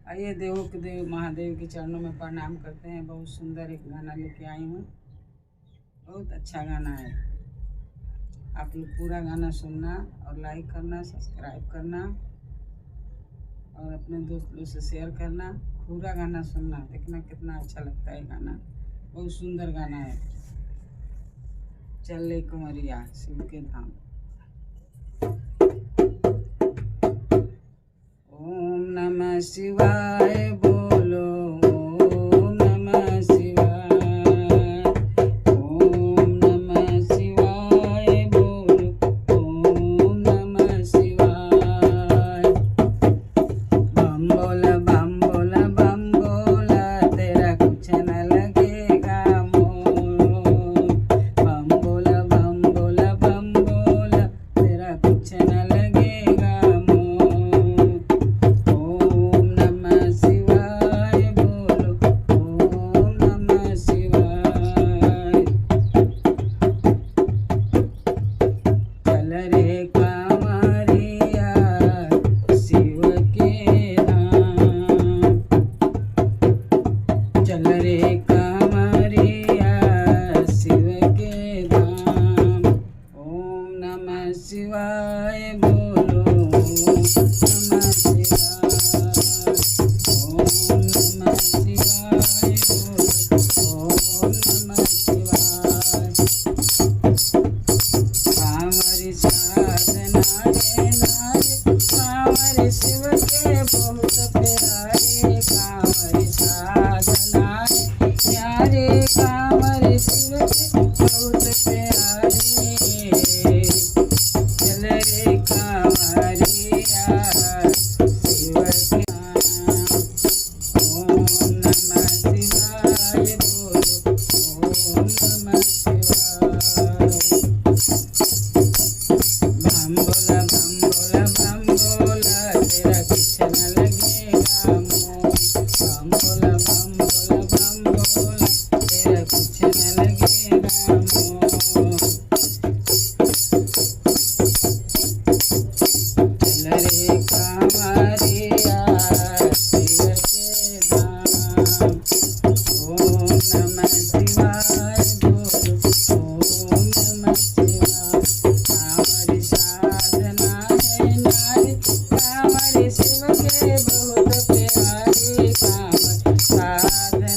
आइए देवों के देव महादेव के चरणों में प्रणाम करते हैं। बहुत सुंदर एक गाना लेके आई हूँ, बहुत अच्छा गाना है। आप लोग पूरा गाना सुनना और लाइक करना, सब्सक्राइब करना और अपने दोस्तों से शेयर करना। पूरा गाना सुनना, देखना कितना अच्छा लगता है गाना। बहुत सुंदर गाना है। चल कुंवरिया शिव के धाम। ओम नमः शिवाय बोलो, ओम नमः शिवाय, ओम नमः शिवाय बोलो, ओम नमः शिवाय। बम बोला बम बोला बम बोला, तेरा कुछ न लगेगा मोल। बम बोला बम बोला बम बोला, तेरा कुछ न लगेगा मोल। ओम नमः शिवाय बोलो, ओम नमः शिवाय। चल रे कांवरिया शिव के धाम, चल रे कांवरिया शिव के धाम। ओम नमः शिवाय बोलो, ओम नमः शिवाय, ओम नमः शिवाय बोलो, ओम नमः शिवाय। कांवरी साधना है नारे, कांवरी शिव के बहुत प्यारे। कांवरी साधना है प्यारे, कांवरी शिव के बहुत प्यारे। चल रे कांवरिया शिव के धाम। ओम नमः शिवाय बोलो, ओम नमः शिवाय। बम बोला बम बोला बम बोला, तेरा कुछ न लगेगा मोल। बम बोला बम बोला बम बोला, तेरा कुछ न लगेगा मोल। चल रे कांवरिया शिव के धाम। ओम नमः शिवाय बोलो, ओम नमः शिवाय। कांवरी साधना है नारी, कांवरी शिव के बहुत प्यारे। कांवरी साधना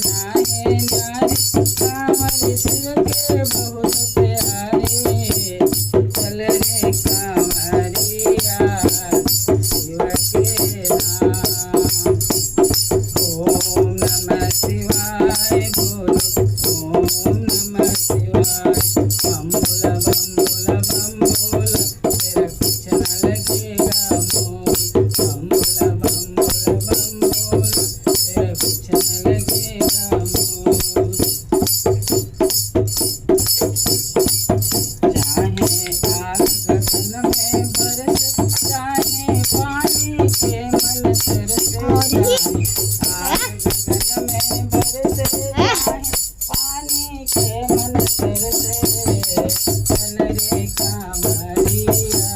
है नारी, कांवरी शिव के बहुत प्यारे। चल रे कांवरिया शिव के धाम। ओम नमः शिवाय बोलो, ओम नमः शिवाय। बम बोला बम बोला बम बोला, तेरा कुछ न लगेगा मोल। बम बोला बम बोला बम बोला, तेरा कुछ न लगेगा मोल। चाहे आग गगन में बरसे, चाहे पानी के मन तरसे। आग गगन में बरसे, चाहे पानी के मन तरसे। चल रे कांवरिया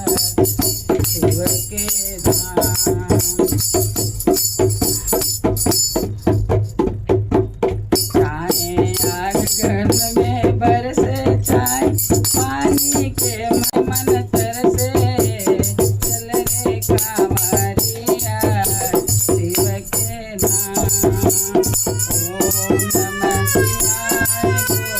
शिव के धाम। चाहे आग गगन में बरसे, चाहे पानी के मन तरसे। चल रे कांवरिया शिव के धाम। ओम नमः शिवाय बोलो,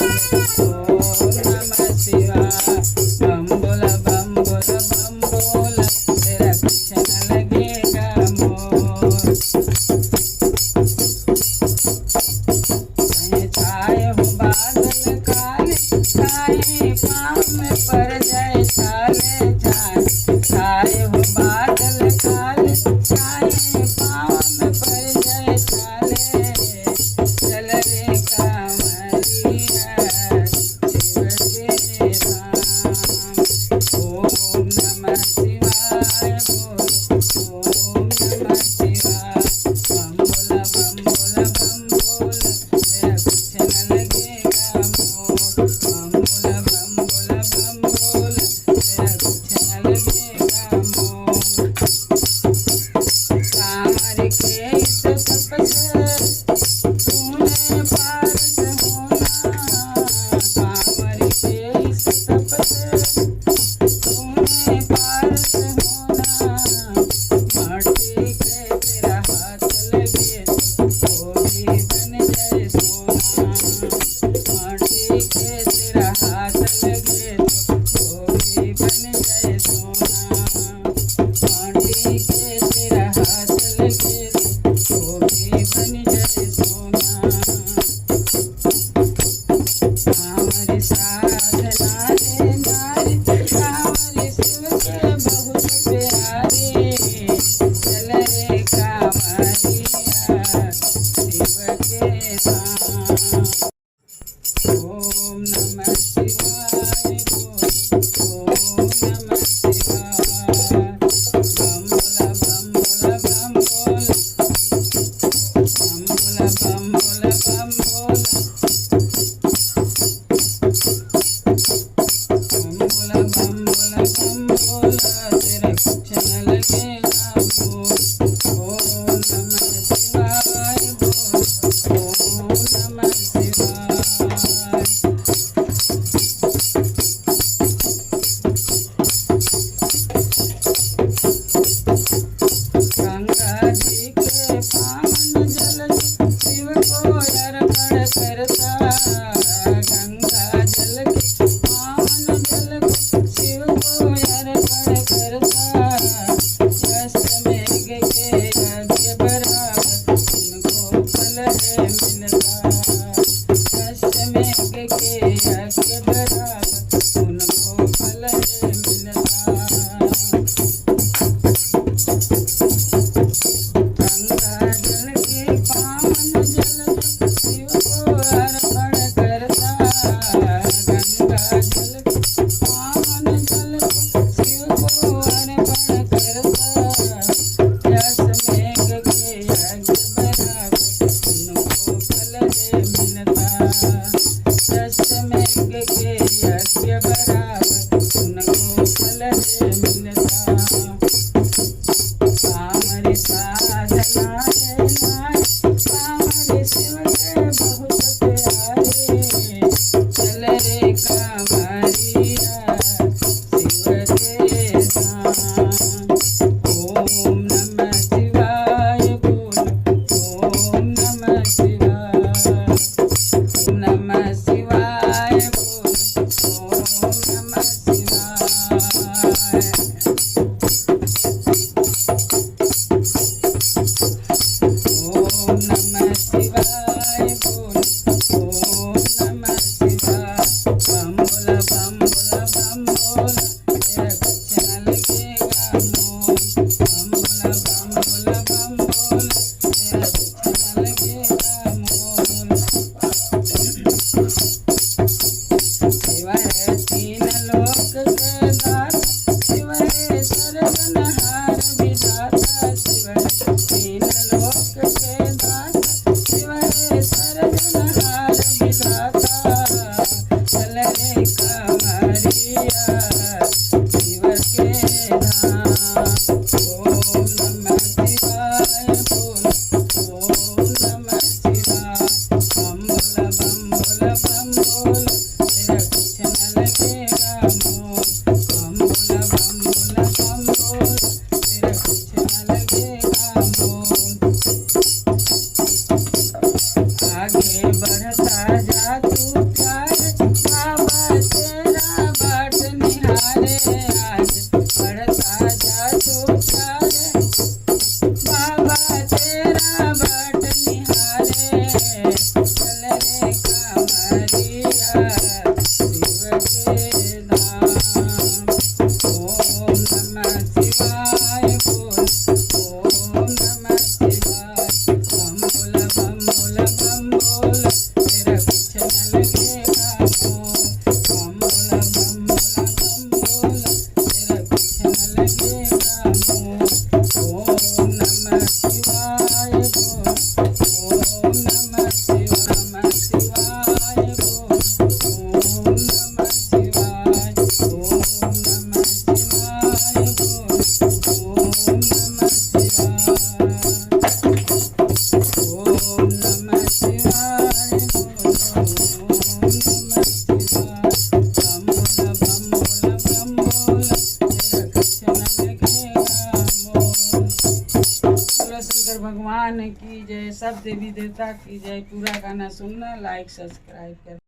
ओम नमः शिवाय। बम बोला बम बोला बम बोला, तेरा कुछ न लगेगा मोल। चाहे छाए हो बादल काले, चाहे पाँव में पड़ जाए छाले। चाहे छाए हो बादल काले, चाहे पाँव में पड़ जाए छाले। चल रे कांवरिया शिव के धाम। ओम नमः शिवाय बोलो, ओम नमः शिवाय। बम बोला बम बोला बम बोला, तेरा कुछ न लगेगा मोल। बम बोला बम बोला बम बोला, तेरा कुछ न लगेगा मोल। कांवर के इस तीन लोक के दाता शिव है सर्जनहार विधाता चल रे कमरिया शिव के धाम। ओम नमः शिवाय बोल, ओम नमः शिवाय बम बोल बम बोल तेरा कुछ न लगेगा मोल। बम बोल बम बोल तेरा कुछ न लगेगा मोल। आगे बढ़ता जा तू प्यारे बाबा तेरा बाट निहारे। आज बढ़ता जा तू प्यारे बाबा तेरा बाट निहारे चल रे कमरिया शिव के धाम। ओम नमः शिवाय बोल, ओम नमः शिवाय बम बोल तेरा कुछ न लगेगा मोल। बम बोल तेरा कुछ न लगेगा मोल। ओम नमः शिवाय बोल, ओम नमः शिवाय बोल, ओम नमः शिवाय, ओम नमः शिवाय बोल, ओम नमः शिवाय, ओम नमः शिवाय बोल, ओम नमः शिवाय बम बोल तेरा कुछ न लगेगा मोल। बोलो शंकर भगवान की जय, सब देवी देवता की जय। पूरा गाना सुनना, लाइक सब्सक्राइब कर।